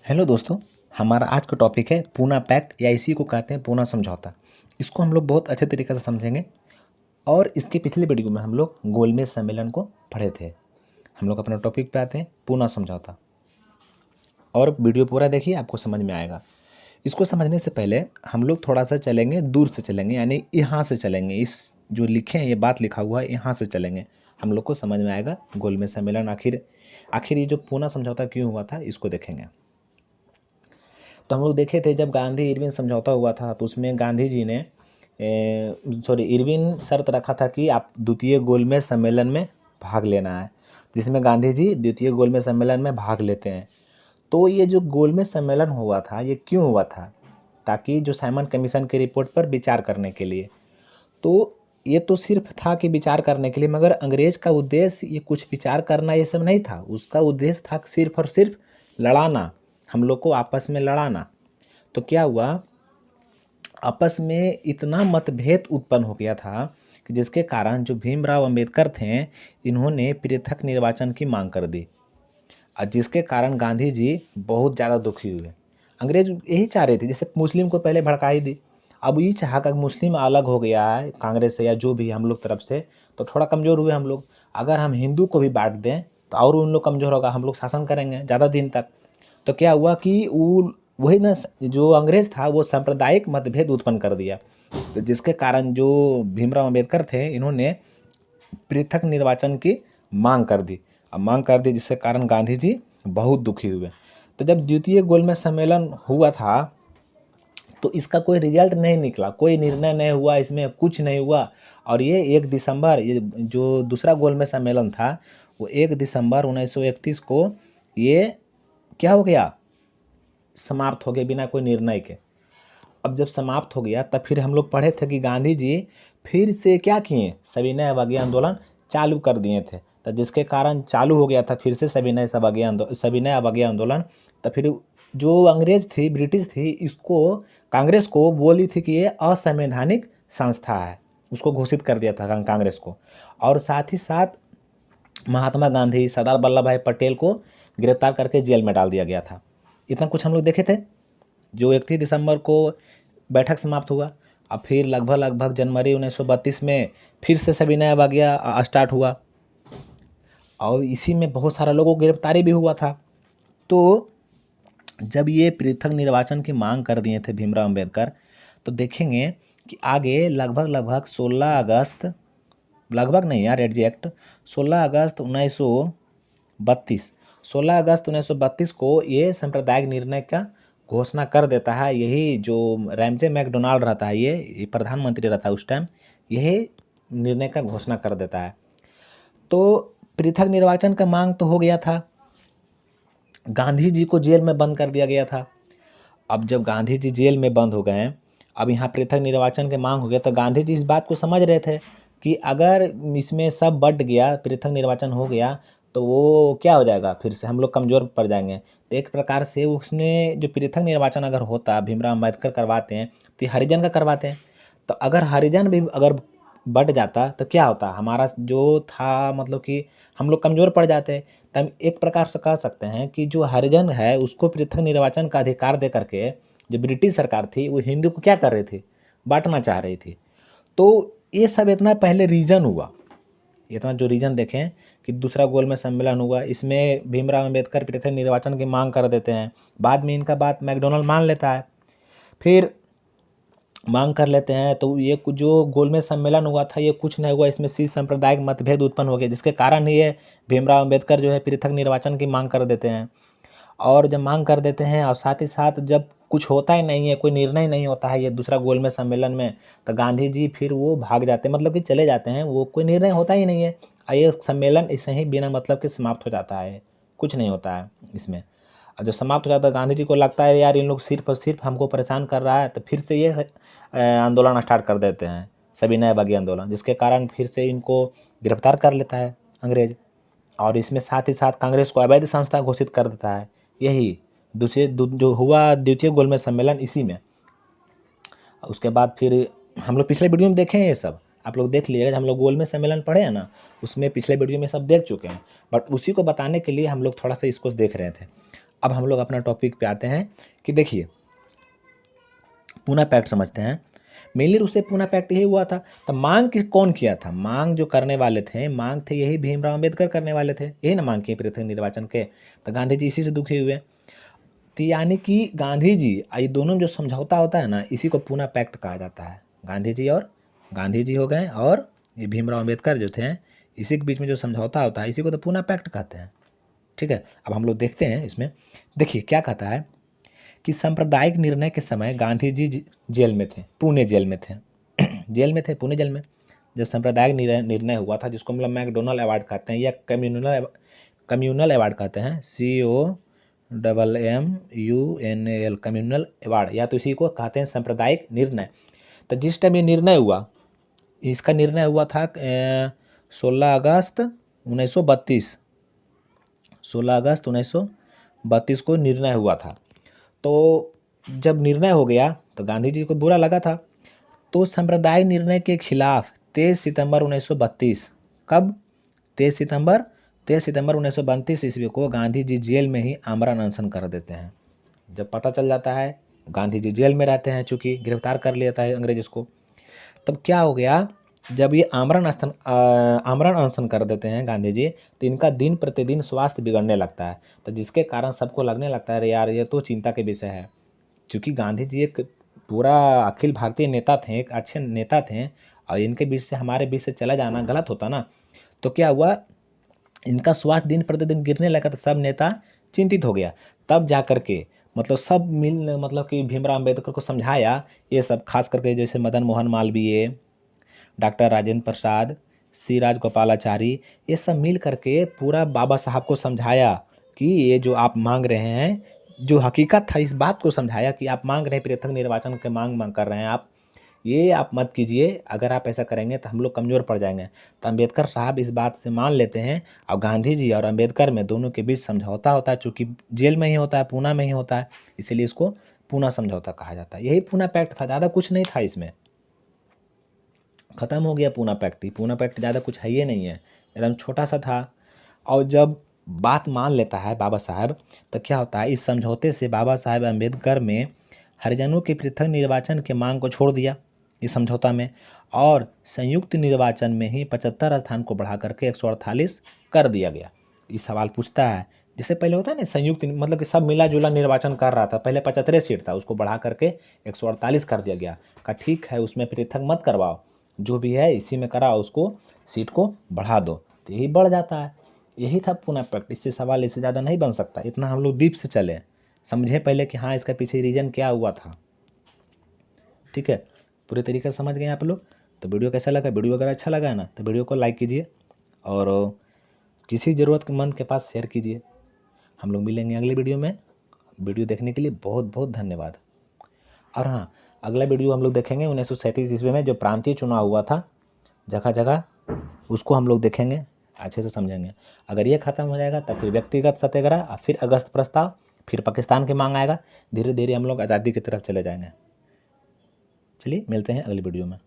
Hello दोस्तों। हमारा आज का टॉपिक है पूना पैक्ट या इसी को कहते हैं पूना समझौता। इसको हम लोग बहुत अच्छे तरीके से समझेंगे। और इसके पिछले वीडियो में हम लोग गोलमेज सम्मेलन को पढ़े थे। हम लोग अपने टॉपिक पे आते हैं पूना समझौता। और वीडियो पूरा देखिए, आपको समझ में आएगा। इसको समझने से पहले हम लोग थोड़ा सा चलेंगे, दूर से चलेंगे, यानी यहाँ से चलेंगे। इस जो लिखे हैं, ये बात लिखा हुआ है, यहाँ से चलेंगे। हम लोग को समझ में आएगा गोलमेज सम्मेलन आखिर ये जो पूना समझौता क्यों हुआ था, इसको देखेंगे। तो हम लोग देखे थे जब गांधी इरविन समझौता हुआ था, तो उसमें गांधी जी ने इरविन शर्त रखा था कि आप द्वितीय गोलमेज सम्मेलन में भाग लेना है, जिसमें गांधी जी द्वितीय गोलमेज सम्मेलन में भाग लेते हैं। तो ये जो गोलमेज सम्मेलन हुआ था, ये क्यों हुआ था? ताकि जो साइमन कमीशन की रिपोर्ट पर विचार करने के लिए। तो ये तो सिर्फ था कि विचार करने के लिए, मगर अंग्रेज का उद्देश्य ये कुछ विचार करना ये सब नहीं था। उसका उद्देश्य था सिर्फ और सिर्फ लड़ाना, हम लोग को आपस में लड़ाना। तो क्या हुआ, आपस में इतना मतभेद उत्पन्न हो गया था कि जिसके कारण जो भीमराव अंबेडकर थे, इन्होंने पृथक निर्वाचन की मांग कर दी, और जिसके कारण गांधी जी बहुत ज़्यादा दुखी हुए। अंग्रेज यही चाह रहे थे, जैसे मुस्लिम को पहले भड़का ही दी, अब ये चाहा कि मुस्लिम अलग हो गया है कांग्रेस से या जो भी हम लोग तरफ से, तो थोड़ा कमज़ोर हुए हम लोग। अगर हम हिंदू को भी बांट दें तो और उन लोग कमज़ोर होगा, हम लोग शासन करेंगे ज़्यादा दिन तक। तो क्या हुआ कि वो वही ना, जो अंग्रेज था वो सांप्रदायिक मतभेद उत्पन्न कर दिया। तो जिसके कारण जो भीमराव अंबेडकर थे, इन्होंने पृथक निर्वाचन की मांग कर दी। अब मांग कर दी, जिसके कारण गांधी जी बहुत दुखी हुए। तो जब द्वितीय गोलमेज सम्मेलन हुआ था, तो इसका कोई रिजल्ट नहीं निकला, कोई निर्णय नहीं हुआ, इसमें कुछ नहीं हुआ। और ये 1 दिसंबर, ये जो दूसरा गोलमेज सम्मेलन था, वो 1 दिसंबर 1931 को ये क्या हो गया, समाप्त हो गया बिना कोई निर्णय के। अब जब समाप्त हो गया, तब फिर हम लोग पढ़े थे कि गांधी जी फिर से क्या किए, सविनय अवज्ञा आंदोलन चालू कर दिए थे। तो जिसके कारण चालू हो गया था फिर से सविनय अवज्ञा आंदोलन। तो फिर जो अंग्रेज थी, ब्रिटिश थी, इसको कांग्रेस को बोली थी कि ये असंवैधानिक संस्था है, उसको घोषित कर दिया था कांग्रेस को। और साथ ही साथ महात्मा गांधी, सरदार वल्लभ भाई पटेल को गिरफ्तार करके जेल में डाल दिया गया था। इतना कुछ हम लोग देखे थे। जो 31 दिसंबर को बैठक समाप्त हुआ, अब फिर लगभग जनवरी 1932 में फिर से सविनय अवज्ञा स्टार्ट हुआ, और इसी में बहुत सारे लोगों को गिरफ्तारी भी हुआ था। तो जब ये पृथक निर्वाचन की मांग कर दिए थे भीमराव अंबेडकर, तो देखेंगे कि आगे लगभग 16 अगस्त, लगभग नहीं यार, एग्जैक्ट 16 अगस्त 1932, 16 अगस्त 1932 को ये सांप्रदायिक निर्णय का घोषणा कर देता है। यही जो रैमजे मैकडोनाल्ड रहता है, ये प्रधानमंत्री रहता है उस टाइम, यही निर्णय का घोषणा कर देता है। तो पृथक निर्वाचन का मांग तो हो गया था, गांधी जी को जेल में बंद कर दिया गया था। अब जब गांधी जी जेल में बंद हो गए, अब यहाँ पृथक निर्वाचन के मांग हो गया, तो गांधी जी इस बात को समझ रहे थे कि अगर इसमें सब बट गया, पृथक निर्वाचन हो गया, तो वो क्या हो जाएगा, फिर से हम लोग कमज़ोर पड़ जाएंगे। तो एक प्रकार से उसने जो पृथक निर्वाचन अगर होता, भीमराव अम्बेडकर करवाते हैं, तो ये हरिजन का करवाते हैं। तो अगर हरिजन भी अगर बट जाता तो क्या होता, हमारा जो था, मतलब कि हम लोग कमज़ोर पड़ जाते। तो हम एक प्रकार से कह सकते हैं कि जो हरिजन है, उसको पृथक निर्वाचन का अधिकार दे करके जो ब्रिटिश सरकार थी, वो हिंदू को क्या कर रही थी, बांटना चाह रही थी। तो ये सब इतना पहले रीजन हुआ, इतना जो रीजन देखें कि दूसरा गोलमेज सम्मेलन हुआ, इसमें भीमराव अंबेडकर पृथक निर्वाचन की मांग कर देते हैं। बाद में इनका बात मैकडोनल्ड मान लेता है, फिर मांग कर लेते हैं। तो ये जो गोलमेज सम्मेलन हुआ था, ये कुछ नहीं हुआ, इसमें सी सांप्रदायिक मतभेद उत्पन्न हो गया, जिसके कारण ये भीमराव अंबेडकर जो है पृथक निर्वाचन की मांग कर देते हैं। और जब मांग कर देते हैं और साथ ही साथ जब कुछ होता ही नहीं है, कोई निर्णय नहीं होता है ये दूसरा गोलमेज सम्मेलन में, तो गांधी जी फिर वो भाग जाते हैं, मतलब कि चले जाते हैं, वो कोई निर्णय होता ही नहीं है। और ये सम्मेलन ऐसे ही बिना मतलब के समाप्त हो जाता है, कुछ नहीं होता है इसमें। और जब समाप्त हो जाता है, गांधी जी को लगता है यार इन लोग सिर्फ और सिर्फ हमको परेशान कर रहा है, तो फिर से ये आंदोलन स्टार्ट कर देते हैं, सविनय अवज्ञा आंदोलन, जिसके कारण फिर से इनको गिरफ्तार कर लेता है अंग्रेज। और इसमें साथ ही साथ कांग्रेस को अवैध संस्था घोषित कर देता है। यही जो हुआ द्वितीय गोलमेज सम्मेलन, इसी में। उसके बाद फिर हम लोग पिछले वीडियो में देखे हैं, ये सब आप लोग देख लीजिएगा। हम लोग गोलमेज सम्मेलन पढ़े हैं ना, उसमें पिछले वीडियो में सब देख चुके हैं, बट उसी को बताने के लिए हम लोग थोड़ा सा इसको देख रहे थे। अब हम लोग अपना टॉपिक पे आते हैं कि देखिए पूना पैक्ट समझते हैं। मेनली उससे पूना पैक्ट यही हुआ था। तो मांग कौन किया था? मांग जो करने वाले थे, मांग थे यही भीमराव अम्बेडकर करने वाले थे, यही ना मांग किए पृथक निर्वाचन के। तो गांधी जी इसी से दुखी हुए। तो यानी कि गांधी जी, ये दोनों में जो समझौता होता है ना, इसी को पूना पैक्ट कहा जाता है। गांधी जी हो गए और ये भीमराव अम्बेडकर जो थे, इसी के बीच में जो समझौता होता है इसी को तो पूना पैक्ट कहते हैं। ठीक है, अब हम लोग देखते हैं इसमें। देखिए क्या कहता है कि सांप्रदायिक निर्णय के समय गांधी जी जेल में थे, पुणे जेल में थे जेल में थे, पुणे जेल में। जब सांप्रदायिक निर्णय हुआ था, जिसको मतलब मैकडोनल्ड अवार्ड कहते हैं या कम्युनल अवार्ड कहते हैं, COMMUNAL कम्युनल अवार्ड, या तो इसी को कहते हैं सांप्रदायिक निर्णय। तो जिस टाइम ये निर्णय हुआ, इसका निर्णय हुआ था 16 अगस्त 1932, 16 अगस्त 1932 को निर्णय हुआ था। तो जब निर्णय हो गया तो गांधी जी को बुरा लगा था। तो सांप्रदायिक निर्णय के खिलाफ 23 सितंबर 1932, कब? 23 सितंबर 1932 ईस्वी को गांधी जी जेल में ही आमरण अनशन कर देते हैं। जब पता चल जाता है गांधी जी जेल में रहते हैं, चूँकि गिरफ्तार कर लेता है अंग्रेज उसको, तब क्या हो गया, जब ये आमरण अनशन कर देते हैं गांधी जी, तो इनका दिन प्रतिदिन स्वास्थ्य बिगड़ने लगता है। तो जिसके कारण सबको लगने लगता है अरे यार ये तो चिंता के विषय है। क्योंकि गांधी जी एक पूरा अखिल भारतीय नेता थे, एक अच्छे नेता थे, और इनके बीच से, हमारे बीच से चला जाना गलत होता ना। तो क्या हुआ, इनका स्वास्थ्य दिन प्रतिदिन गिरने लगा, तो सब नेता चिंतित हो गया। तब जा कर के मतलब सब मिल, मतलब कि भीमराव अम्बेडकर को समझाया, ये सब खास करके जैसे मदन मोहन मालवीय, डॉक्टर राजेंद्र प्रसाद, सी राजगोपालाचारी, ये सब मिल करके पूरा बाबा साहब को समझाया कि ये जो आप मांग रहे हैं, जो हकीकत था इस बात को समझाया कि आप मांग रहे हैं पृथक निर्वाचन के मांग कर रहे हैं आप, ये आप मत कीजिए, अगर आप ऐसा करेंगे तो हम लोग कमज़ोर पड़ जाएंगे। तो अम्बेडकर साहब इस बात से मान लेते हैं, और गांधी जी और अम्बेडकर में दोनों के बीच समझौता होता है, चूँकि जेल में ही होता है, पूना में ही होता है, इसीलिए इसको पूना समझौता कहा जाता है। यही पूना पैक्ट था, ज़्यादा कुछ नहीं था इसमें, ख़त्म हो गया पूना पैक्ट। पूना पैक्ट ज़्यादा कुछ है ही नहीं है, एकदम छोटा सा था। और जब बात मान लेता है बाबा साहब, तो क्या होता है, इस समझौते से बाबा साहब अम्बेडकर में हरिजनों के पृथक निर्वाचन के मांग को छोड़ दिया इस समझौता में, और संयुक्त निर्वाचन में ही 75 स्थान को बढ़ा करके 148 कर दिया गया। ये सवाल पूछता है, जैसे पहले होता है ना संयुक्त, मतलब कि सब मिला जुला निर्वाचन कर रहा था, पहले 75 सीट था, उसको बढ़ा करके 148 कर दिया गया। का ठीक है, उसमें पृथक मत करवाओ, जो भी है इसी में कराओ, उसको सीट को बढ़ा दो, तो यही बढ़ जाता है। यही था पूना पैक्ट, इससे सवाल इससे ज़्यादा नहीं बन सकता। इतना हम लोग डीप से चले, समझे पहले कि हाँ इसका पीछे रीज़न क्या हुआ था। ठीक है, पूरे तरीके से समझ गए आप लोग। तो वीडियो कैसा लगा? वीडियो अगर अच्छा लगा है ना तो वीडियो को लाइक कीजिए और किसी ज़रूरतमंद के पास शेयर कीजिए। हम लोग मिलेंगे अगली वीडियो में। वीडियो देखने के लिए बहुत बहुत धन्यवाद। और हाँ, अगला वीडियो हम लोग देखेंगे 1937 ईस्वी में जो प्रांतीय चुनाव हुआ था जगह जगह, उसको हम लोग देखेंगे, अच्छे से समझेंगे। अगर ये ख़त्म हो जाएगा तो फिर व्यक्तिगत सत्याग्रह, और फिर अगस्त प्रस्ताव, फिर पाकिस्तान की मांग आएगा। धीरे धीरे हम लोग आज़ादी की तरफ चले जाएंगे। चलिए मिलते हैं अगली वीडियो में।